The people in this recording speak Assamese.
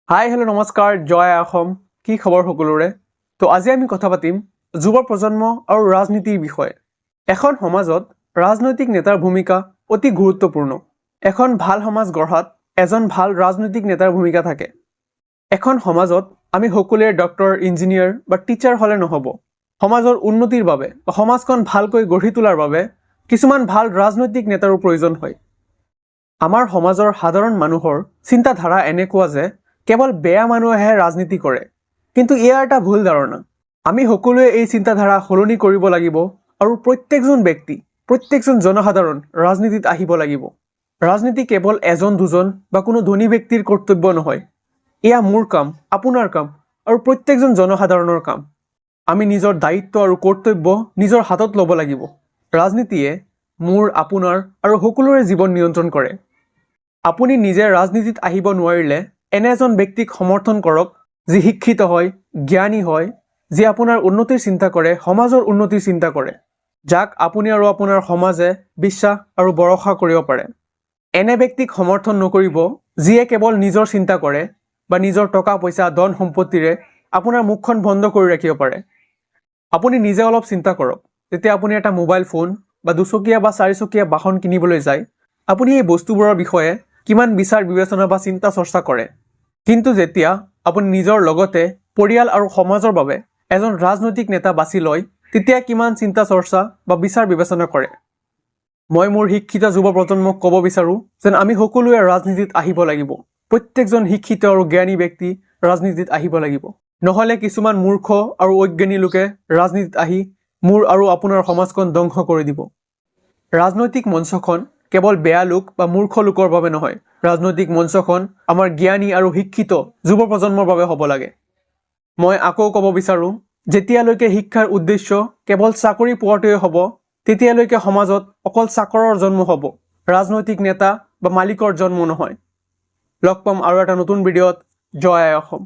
হাই হেল্ল' নমস্কাৰ জয় অসম কি খবৰ সকলোৰে তো আজি আমি কথা পাতিম যুৱ প্ৰজন্ম আৰু ৰাজনীতিৰ বিষয়ে এখন সমাজত ৰাজনৈতিক নেতাৰ ভূমিকা অতি গুৰুত্বপূৰ্ণ এখন ভাল সমাজ গঢ়াত এজন ভাল ৰাজনৈতিক নেতাৰ ভূমিকা থাকে এখন সমাজত আমি সকলোৱে ডক্টৰ ইঞ্জিনিয়াৰ বা টিচাৰ হ'লে নহ'ব সমাজৰ উন্নতিৰ বাবে বা সমাজখন ভালকৈ গঢ়ি তোলাৰ বাবে কিছুমান ভাল ৰাজনৈতিক নেতাৰো প্ৰয়োজন হয় আমাৰ সমাজৰ সাধাৰণ মানুহৰ চিন্তাধাৰা এনেকুৱা যে কেৱল বেয়া মানুহেহে ৰাজনীতি কৰে কিন্তু ইয়াৰ এটা ভুল ধাৰণা আমি সকলোৱে এই চিন্তাধাৰা সলনি কৰিব লাগিব আৰু প্ৰত্যেকজন ব্যক্তি প্ৰত্যেকজন জনসাধাৰণ ৰাজনীতিত আহিব লাগিব ৰাজনীতি কেৱল এজন দুজন বা কোনো ধনী ব্যক্তিৰ কৰ্তব্য নহয় এয়া মোৰ কাম আপোনাৰ কাম আৰু প্ৰত্যেকজন জনসাধাৰণৰ কাম আমি নিজৰ দায়িত্ব আৰু কৰ্তব্য নিজৰ হাতত ল'ব লাগিব ৰাজনীতিয়ে মোৰ আপোনাৰ আৰু সকলোৰে জীৱন নিয়ন্ত্ৰণ কৰে আপুনি নিজে ৰাজনীতিত আহিব নোৱাৰিলে এনে এজন ব্যক্তিক সমৰ্থন কৰক যি শিক্ষিত হয় জ্ঞানী হয় যি আপোনাৰ উন্নতিৰ চিন্তা কৰে সমাজৰ উন্নতিৰ চিন্তা কৰে যাক আপুনি আৰু আপোনাৰ সমাজে বিশ্বাস আৰু ভৰসা কৰিব পাৰে এনে ব্যক্তিক সমৰ্থন নকৰিব যিয়ে কেৱল নিজৰ চিন্তা কৰে বা নিজৰ টকা পইচা ধন সম্পত্তিৰে আপোনাৰ মুখখন বন্ধ কৰি ৰাখিব পাৰে আপুনি নিজে অলপ চিন্তা কৰক যেতিয়া আপুনি এটা মোবাইল ফোন বা দুচকীয়া বা চাৰিচকীয়া বাহন কিনিবলৈ যায় আপুনি এই বস্তুবোৰৰ বিষয়ে কিমান বিচাৰ বিবেচনা বা চিন্তা চৰ্চা কৰে কিন্তু যেতিয়া আপুনি নিজৰ লগতে পৰিয়াল আৰু সমাজৰ বাবে এজন ৰাজনৈতিক নেতা বাছি লয় তেতিয়া কিমান চিন্তা চৰ্চা বা বিচাৰ বিবেচনা কৰে মই মোৰ শিক্ষিত যুৱ প্ৰজন্মক ক'ব বিচাৰোঁ যেন আমি সকলোৱে ৰাজনীতিত আহিব লাগিব প্ৰত্যেকজন শিক্ষিত আৰু জ্ঞানী ব্যক্তি ৰাজনীতিত আহিব লাগিব নহ'লে কিছুমান মূৰ্খ আৰু অজ্ঞানী লোকে ৰাজনীতিত আহি মোৰ আৰু আপোনাৰ সমাজখন ধ্বংস কৰি দিব ৰাজনৈতিক মঞ্চখন কেৱল বেয়া লোক বা মূৰ্খ লোকৰ বাবে নহয় ৰাজনৈতিক মঞ্চখন আমাৰ জ্ঞানী আৰু শিক্ষিত যুৱ প্ৰজন্মৰ বাবে হ'ব লাগে মই আকৌ ক'ব বিচাৰোঁ যেতিয়ালৈকে শিক্ষাৰ উদ্দেশ্য কেৱল চাকৰি পোৱাটোৱে হ'ব তেতিয়ালৈকে সমাজত অকল চাকৰৰ জন্ম হ'ব ৰাজনৈতিক নেতা বা মালিকৰ জন্ম নহয় লগ পাম আৰু এটা নতুন ভিডিঅ'ত জয় অসম